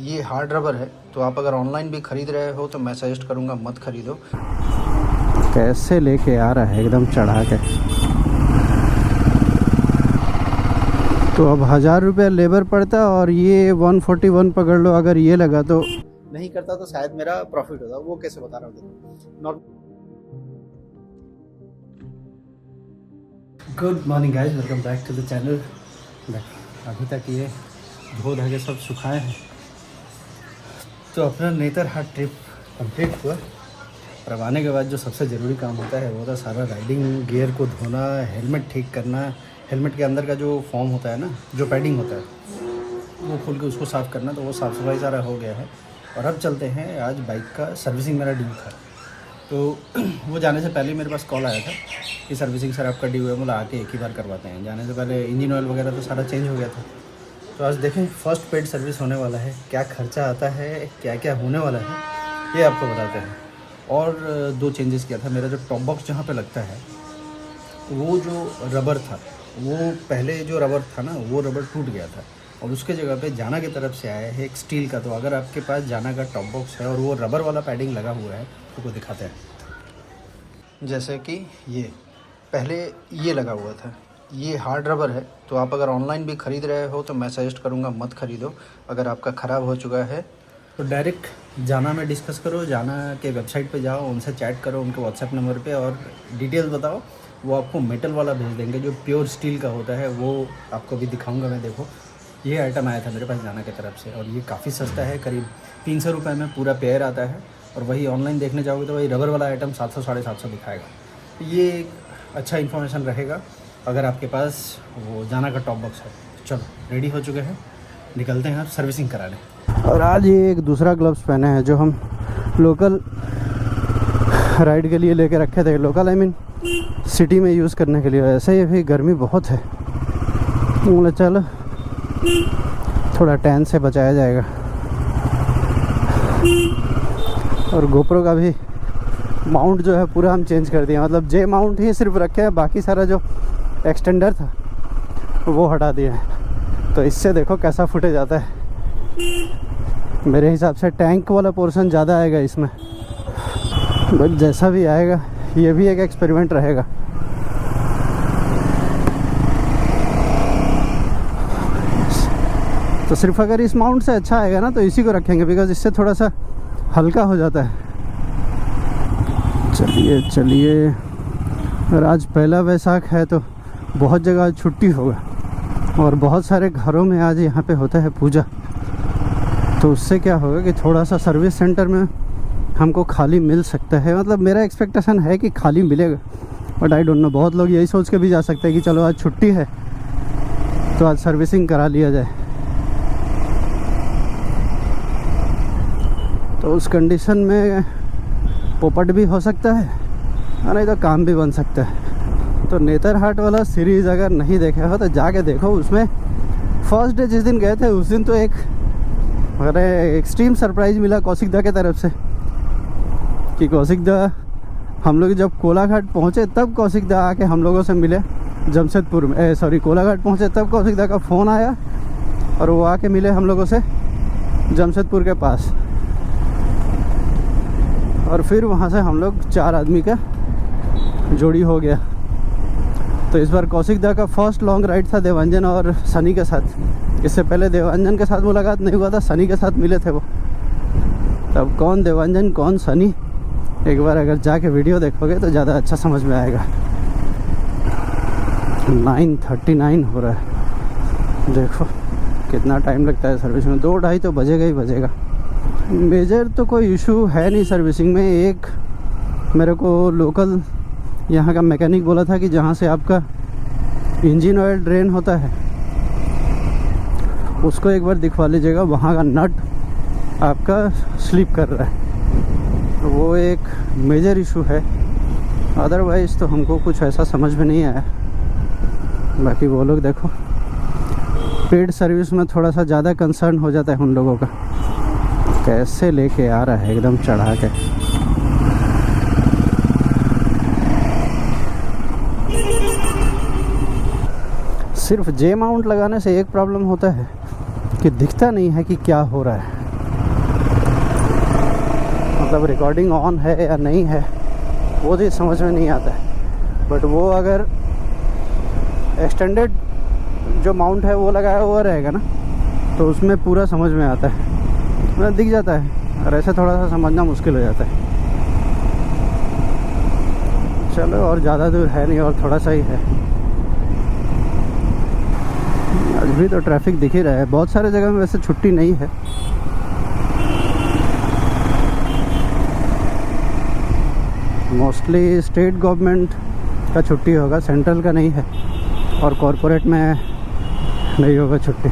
ये hard rubber है, तो आप अगर ऑनलाइन भी ख़रीद रहे हो तो मैं सजेस्ट करूँगा मत ख़रीदो। कैसे लेके आ रहा है एकदम चढ़ा के। तो अब 1000 रुपये लेबर पड़ता और ये 141 पकड़ लो। अगर ये लगा तो नहीं करता तो शायद मेरा प्रॉफिट होता। वो कैसे बता रहा हूँ। Good morning guys, welcome back to the channel. अभी तक ये धो धागे सब सुखाए हैं तो अपना नेतरहाट ट्रिप कंप्लीट हुआ। और अब आने के बाद जो सबसे ज़रूरी काम होता है वो था सारा राइडिंग गियर को धोना, हेलमेट ठीक करना, हेलमेट के अंदर का जो फॉर्म होता है ना, जो पैडिंग होता है वो खोल के उसको साफ़ करना। तो वो साफ़ सफाई सारा हो गया है और अब चलते हैं। आज बाइक का सर्विसिंग मेरा ड्यू था, तो वो जाने से पहले मेरे पास कॉल आया था कि सर्विसिंग सर आपका ड्यू है, बोला आके एक ही बार करवाते हैं। जाने से पहले इंजन ऑयल वगैरह तो सारा चेंज हो गया था। तो आज देखें फर्स्ट पेड सर्विस होने वाला है, क्या खर्चा आता है, क्या क्या होने वाला है ये आपको बताते हैं। और दो चेंजेस किया था। मेरा जो टॉप बॉक्स जहाँ पे लगता है वो जो रबर था, वो पहले जो रबर था ना वो रबर टूट गया था और उसके जगह पे जाना की तरफ से आया है एक स्टील का। तो अगर आपके पास जाना का टॉप बॉक्स है और वो रबर वाला पैडिंग लगा हुआ है तो वो दिखाते हैं। जैसे कि ये पहले ये लगा हुआ था, ये हार्ड रबर है, तो आप अगर ऑनलाइन भी ख़रीद रहे हो तो मैं सजेस्ट करूँगा मत ख़रीदो। अगर आपका ख़राब हो चुका है तो डायरेक्ट जाना में डिस्कस करो, जाना के वेबसाइट पे जाओ, उनसे चैट करो उनके व्हाट्सएप नंबर पे और डिटेल्स बताओ। वो आपको मेटल वाला भेज देंगे जो प्योर स्टील का होता है। वो आपको भी दिखाऊंगा मैं। देखो ये आइटम आया था मेरे पास जाना की तरफ से और ये काफ़ी सस्ता है, करीब 300 रुपये में पूरा पेयर आता है। और वही ऑनलाइन देखने जाओगे तो वही रबर वाला आइटम 700 साढ़े 700 दिखाएगा। ये एक अच्छा इन्फॉर्मेशन रहेगा अगर आपके पास वो जाना का टॉप बॉक्स है। चलो रेडी हो चुके हैं, निकलते हैं अब सर्विसिंग कराने। और आज ये एक दूसरा ग्लव्स पहने हैं जो हम लोकल राइड के लिए लेके रखे थे। लोकल आई मीन सिटी में यूज़ करने के लिए। ऐसे ही भी गर्मी बहुत है, बोले चलो थोड़ा टैन से बचाया जाएगा। और गोप्रो का भी माउंट जो है पूरा हम चेंज कर दिया, मतलब जे माउंट ही सिर्फ रखे हैं, बाकी सारा जो एक्सटेंडर था वो हटा दिया है। तो इससे देखो कैसा फुटेज आता है। मेरे हिसाब से टैंक वाला पोर्शन ज़्यादा आएगा इसमें, बट जैसा भी आएगा ये भी एक एक्सपेरिमेंट रहेगा। तो सिर्फ अगर इस माउंट से अच्छा आएगा ना तो इसी को रखेंगे, बिकॉज इससे थोड़ा सा हल्का हो जाता है। चलिए चलिए, और आज पहला वैसाख है तो बहुत जगह आज छुट्टी होगा और बहुत सारे घरों में आज यहाँ पे होता है पूजा। तो उससे क्या होगा कि थोड़ा सा सर्विस सेंटर में हमको खाली मिल सकता है। मतलब मेरा एक्सपेक्टेशन है कि खाली मिलेगा, बट आई डोंट नो। बहुत लोग यही सोच के भी जा सकते हैं कि चलो आज छुट्टी है तो आज सर्विसिंग करा लिया जाए। तो उस कंडीशन में पोपट भी हो सकता है और नहीं तो काम भी बन सकता है। तो नेतरहाट वाला सीरीज़ अगर नहीं देखा हो तो जाके देखो। उसमें फर्स्ट डे जिस दिन गए थे उस दिन तो एक एक्सट्रीम सरप्राइज़ मिला कौशिकदा के तरफ से कि कौशिकदा, हम लोग जब कोलाघाट पहुँचे तब कौशिकदा आके हम लोगों से मिले जमशेदपुर में। कोलाघाट पहुँचे तब कौशिकदा का फ़ोन आया और वो आके मिले हम लोगों से जमशेदपुर के पास। और फिर वहाँ से हम लोग 4 आदमी का जोड़ी हो गया। तो इस बार कौशिकदा का फर्स्ट लॉन्ग राइड था देवांजन और सनी के साथ। इससे पहले देवांजन के साथ मुलाकात नहीं हुआ था, सनी के साथ मिले थे वो। तब कौन देवांजन कौन सनी, एक बार अगर जाके वीडियो देखोगे तो ज़्यादा अच्छा समझ में आएगा। 9:39 हो रहा है, देखो कितना टाइम लगता है सर्विस में। 2-2:30 तो बजेगा ही बजेगा। मेजर तो कोई इशू है नहीं सर्विसिंग में। एक मेरे को लोकल यहाँ का मैकेनिक बोला था कि जहाँ से आपका इंजन ऑयल ड्रेन होता है उसको एक बार दिखवा लीजिएगा, वहाँ का नट आपका स्लिप कर रहा है। तो वो एक मेजर इशू है। अदरवाइज़ तो हमको कुछ ऐसा समझ में नहीं आया। बाकी वो लोग देखो पेड सर्विस में थोड़ा सा ज़्यादा कंसर्न हो जाता है उन लोगों का। कैसे लेके आ रहा है एकदम चढ़ा के। सिर्फ जे माउंट लगाने से एक प्रॉब्लम होता है कि दिखता नहीं है कि क्या हो रहा है। मतलब रिकॉर्डिंग ऑन है या नहीं है वो चीज़ समझ में नहीं आता है। बट वो अगर एक्सटेंडेड जो माउंट है वो लगाया हुआ रहेगा ना तो उसमें पूरा समझ में आता है, मतलब दिख जाता है, और ऐसे थोड़ा सा समझना मुश्किल हो जाता है। चलो, और ज़्यादा दूर है नहीं और थोड़ा सा ही है। आज भी तो ट्रैफिक दिख ही रहा है, बहुत सारे जगह में वैसे छुट्टी नहीं है। मोस्टली स्टेट गवर्नमेंट का छुट्टी होगा, सेंट्रल का नहीं है, और कॉरपोरेट में नहीं होगा छुट्टी।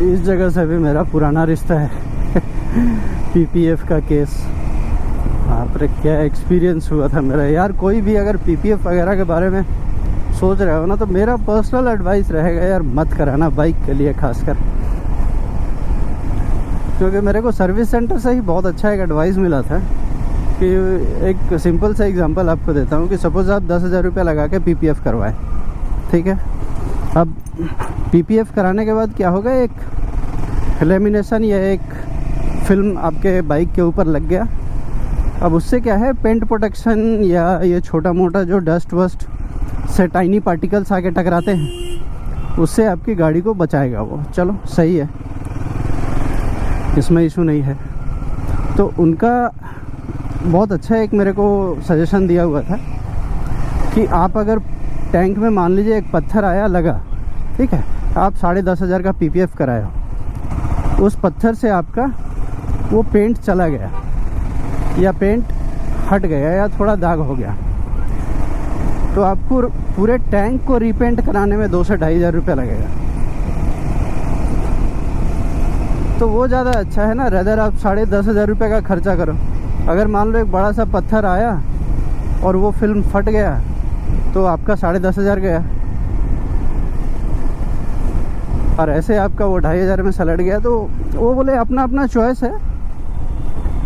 इस जगह से भी मेरा पुराना रिश्ता है पीपीएफ का केस। आप रे क्या एक्सपीरियंस हुआ था मेरा यार। कोई भी अगर पीपीएफ वगैरह के बारे में सोच रहे हो ना तो मेरा पर्सनल एडवाइस रहेगा यार, मत कराना बाइक के लिए खासकर, क्योंकि मेरे को सर्विस सेंटर से ही बहुत अच्छा एक एडवाइस मिला था कि एक सिंपल सा एग्जांपल आपको देता हूँ कि सपोज़ आप 10,000 रुपये लगा के पीपीएफ करवाएं, ठीक है। अब पीपीएफ कराने के बाद क्या होगा, एक लेमिनेशन या एक फिल्म आपके बाइक के ऊपर लग गया। अब उससे क्या है, पेंट प्रोटेक्शन या ये छोटा मोटा जो डस्ट वस्ट से टाइनी पार्टिकल्स आके टकराते हैं उससे आपकी गाड़ी को बचाएगा वो। चलो सही है, इसमें इशू नहीं है। तो उनका बहुत अच्छा एक मेरे को सजेशन दिया हुआ था कि आप अगर टैंक में मान लीजिए एक पत्थर आया लगा, ठीक है, आप 10,500 का पीपीएफ कराए हो, उस पत्थर से आपका वो पेंट चला गया या पेंट हट गया या थोड़ा दाग हो गया, तो आपको पूरे टैंक को रीपेंट कराने में 2 से 2,500 रुपये लगेगा। तो वो ज़्यादा अच्छा है ना, रेदर आप 10,500 रुपये का खर्चा करो। अगर मान लो एक बड़ा सा पत्थर आया और वो फिल्म फट गया तो आपका 10,500 गया, और ऐसे आपका वो 2,500 में सलट गया। तो वो बोले अपना अपना चॉइस है,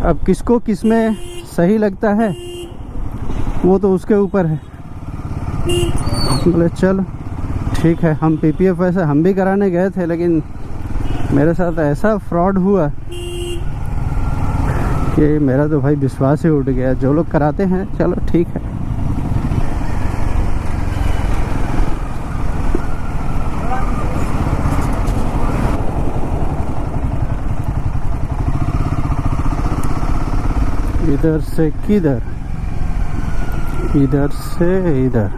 अब किसको किस में सही लगता है वो तो उसके ऊपर है। बोले चलो ठीक है, हम पीपीएफ वैसे हम भी कराने गए थे, लेकिन मेरे साथ ऐसा फ्रॉड हुआ कि मेरा तो भाई विश्वास ही उठ गया। जो लोग कराते हैं चलो ठीक है। इधर से किधर, इधर से इधर।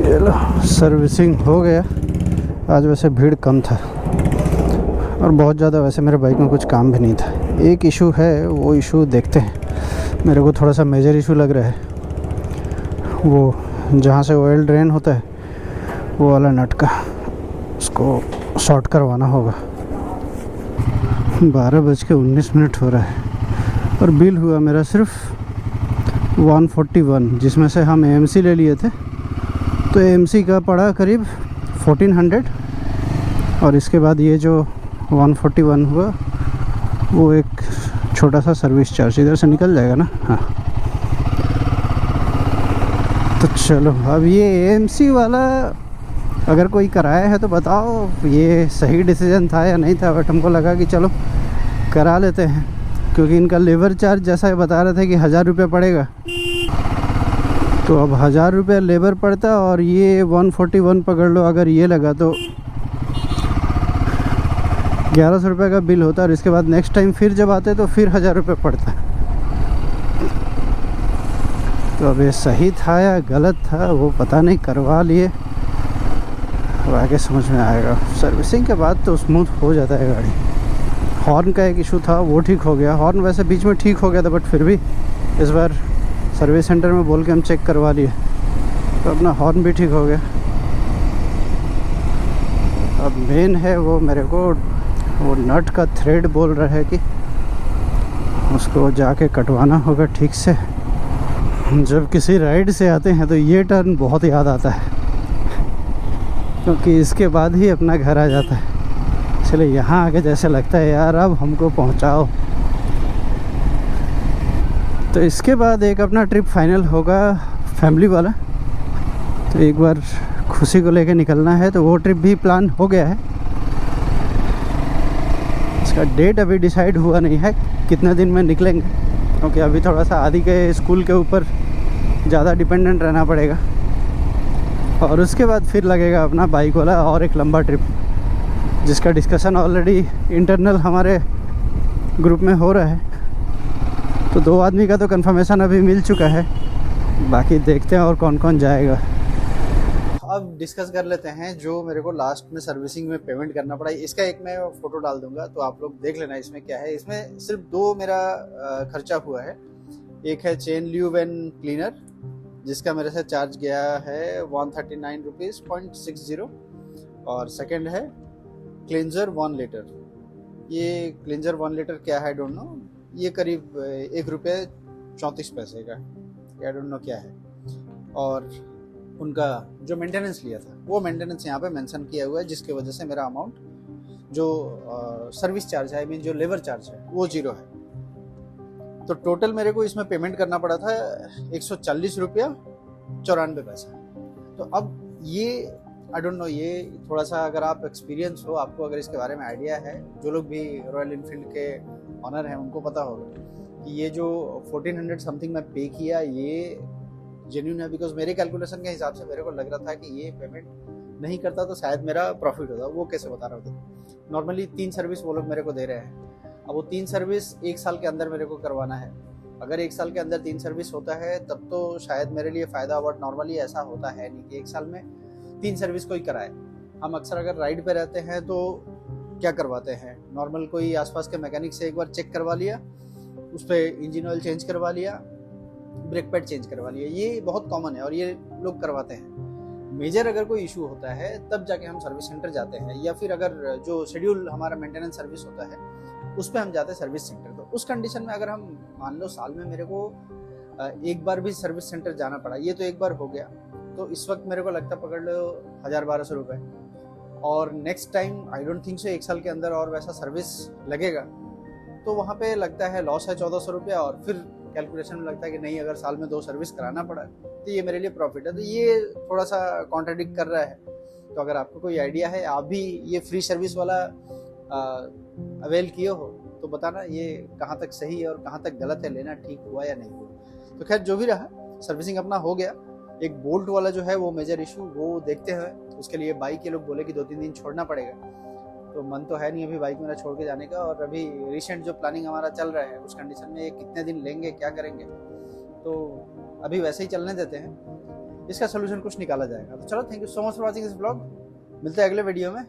ये लो सर्विसिंग हो गया। आज वैसे भीड़ कम था और बहुत ज़्यादा वैसे मेरे बाइक में कुछ काम भी नहीं था। एक इशू है, वो इशू देखते हैं। मेरे को थोड़ा सा मेजर इशू लग रहा है, वो जहाँ से ऑयल ड्रेन होता है वो वाला नट का, उसको शॉर्ट करवाना होगा। 12:19 हो रहा है और बिल हुआ मेरा सिर्फ 141, जिसमें से हम AMC ले लिए थे, तो AMC का पड़ा करीब 1400, और इसके बाद ये जो 141 हुआ वो एक छोटा सा सर्विस चार्ज इधर से निकल जाएगा ना। हाँ, तो चलो अब ये AMC वाला अगर कोई कराया है तो बताओ ये सही डिसीजन था या नहीं था। बट हमको लगा कि चलो करा लेते हैं, क्योंकि इनका लेबर चार्ज जैसा ये बता रहे थे कि 1,000 रुपये पड़ेगा, तो अब 1,000 रुपये लेबर पड़ता और ये 141 पकड़ लो, अगर ये लगा तो 1,100 रुपये का बिल होता, और इसके बाद नेक्स्ट टाइम फिर जब आते तो फिर 1,000 रुपये पड़ता। तो अब ये सही था या गलत था वो पता नहीं, करवा लिए, अब आगे समझ में आएगा। सर्विसिंग के बाद तो स्मूथ हो जाता है गाड़ी। हॉर्न का एक इशू था, वो ठीक हो गया। हॉर्न वैसे बीच में ठीक हो गया था, बट फिर भी इस बार सर्विस सेंटर में बोल के हम चेक करवा लिए, तो अपना हॉर्न भी ठीक हो गया। अब मेन है वो मेरे को वो नट का थ्रेड बोल रहा है कि उसको जाके कटवाना होगा ठीक से। जब किसी राइड से आते हैं तो ये टर्न बहुत याद आता है, क्योंकि इसके बाद ही अपना घर आ जाता है। इसलिए यहाँ आके जैसे लगता है यार अब हमको पहुँचाओ। तो इसके बाद एक अपना ट्रिप फाइनल होगा फैमिली वाला, तो एक बार खुशी को लेके निकलना है, तो वो ट्रिप भी प्लान हो गया है। इसका डेट अभी डिसाइड हुआ नहीं है कितने दिन में निकलेंगे, क्योंकि अभी थोड़ा सा आदि के स्कूल के ऊपर ज़्यादा डिपेंडेंट रहना पड़ेगा। और उसके बाद फिर लगेगा अपना बाइक वाला और एक लंबा ट्रिप, जिसका डिस्कशन ऑलरेडी इंटरनल हमारे ग्रुप में हो रहा है। तो 2 आदमी का तो कंफर्मेशन अभी मिल चुका है, बाकी देखते हैं और कौन कौन जाएगा। अब डिस्कस कर लेते हैं जो मेरे को लास्ट में सर्विसिंग में पेमेंट करना पड़ा। इसका एक मैं फ़ोटो डाल दूंगा, तो आप लोग देख लेना इसमें क्या है। इसमें सिर्फ 2 मेरा खर्चा हुआ है। एक है चेन ल्यूब एंड क्लीनर, जिसका मेरे से चार्ज गया है 139 रुपीज़ 0.60, और सेकंड है क्लेंजर 1 लीटर। ये क्लेंजर 1 लीटर क्या है डोंट नो, ये करीब 1 रुपये 34 पैसे का, आई डोंट नो क्या है। और उनका जो मेंटेनेंस लिया था वो मेंटेनेंस यहाँ पे मेंशन किया हुआ है, जिसकी वजह से मेरा अमाउंट जो सर्विस चार्ज है, आई मीन जो लेबर चार्ज है, वो 0 है। तो टोटल मेरे को इसमें पेमेंट करना पड़ा था 140 रुपया 94 पैसा। तो अब ये आई डोंट नो, ये थोड़ा सा अगर आप एक्सपीरियंस हो, आपको अगर इसके बारे में आइडिया है, जो लोग भी रॉयल इनफील्ड के ऑनर हैं उनको पता होगा कि ये जो 1400 समथिंग मैं पे किया ये जेन्यून है। बिकॉज मेरे कैलकुलेशन के हिसाब से मेरे को लग रहा था कि ये पेमेंट नहीं करता तो शायद मेरा प्रॉफिट होता। वो कैसे बता रहा होता, नॉर्मली 3 सर्विस वो लोग मेरे को दे रहे हैं। अब वो 3 सर्विस 1 साल के अंदर मेरे को करवाना है। अगर 1 साल के अंदर 3 सर्विस होता है तब तो शायद मेरे लिए फ़ायदा, बट नॉर्मली ऐसा होता है नहीं कि 1 साल में 3 सर्विस कोई कराए। हम अक्सर अगर राइड पे रहते हैं तो क्या करवाते हैं, नॉर्मल कोई आसपास के मैकेनिक से एक बार चेक करवा लिया, उस पर इंजन ऑयल चेंज करवा लिया, ब्रेक पैड चेंज करवा लिया, ये बहुत कॉमन है और ये लोग करवाते हैं। मेजर अगर कोई इशू होता है तब जाके हम सर्विस सेंटर जाते हैं, या फिर अगर जो शेड्यूल हमारा मेंटेनेंस सर्विस होता है उस पर हम जाते हैं सर्विस सेंटर। तो उस कंडीशन में अगर हम मान लो साल में मेरे को एक बार भी सर्विस सेंटर जाना पड़ा, ये तो एक बार हो गया, तो इस वक्त मेरे को लगता पकड़ लो 1000-1200 रुपये। और next time I don't think so 1 साल के अंदर और वैसा सर्विस लगेगा, तो वहाँ पे लगता है लॉस है 1400 रुपया। और फिर कैलकुलेशन में लगता है कि नहीं, अगर साल में 2 सर्विस कराना पड़ा तो ये मेरे लिए प्रॉफिट है। तो ये थोड़ा सा कॉन्ट्राडिक्ट कर रहा है। तो अगर आपको कोई आइडिया है, आप भी ये फ्री सर्विस वाला अवेल किए हो, तो बताना ये कहाँ तक सही है और कहाँ तक गलत है, लेना ठीक हुआ या नहीं हुआ। तो खैर जो भी रहा, सर्विसिंग अपना हो गया। एक बोल्ट वाला जो है वो मेजर इशू, वो देखते हैं। उसके लिए बाइक के लोग बोले कि 2-3 दिन छोड़ना पड़ेगा, तो मन तो है नहीं अभी बाइक मेरा छोड़ के जाने का। और अभी रिसेंट जो प्लानिंग हमारा चल रहा है उस कंडीशन में ये कितने दिन लेंगे, क्या करेंगे, तो अभी वैसे ही चलने देते हैं, इसका सोल्यूशन कुछ निकाला जाएगा। तो चलो, thank you so much for watching this blog. मिलते हैं अगले वीडियो में।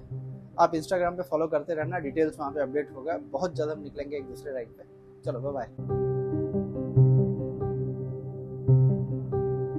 आप इंस्टाग्राम पे फॉलो करते रहना, डिटेल्स वहाँ पे अपडेट होगा। बहुत ज़्यादा हम निकलेंगे एक दूसरे राइड पे। चलो बाय बाय।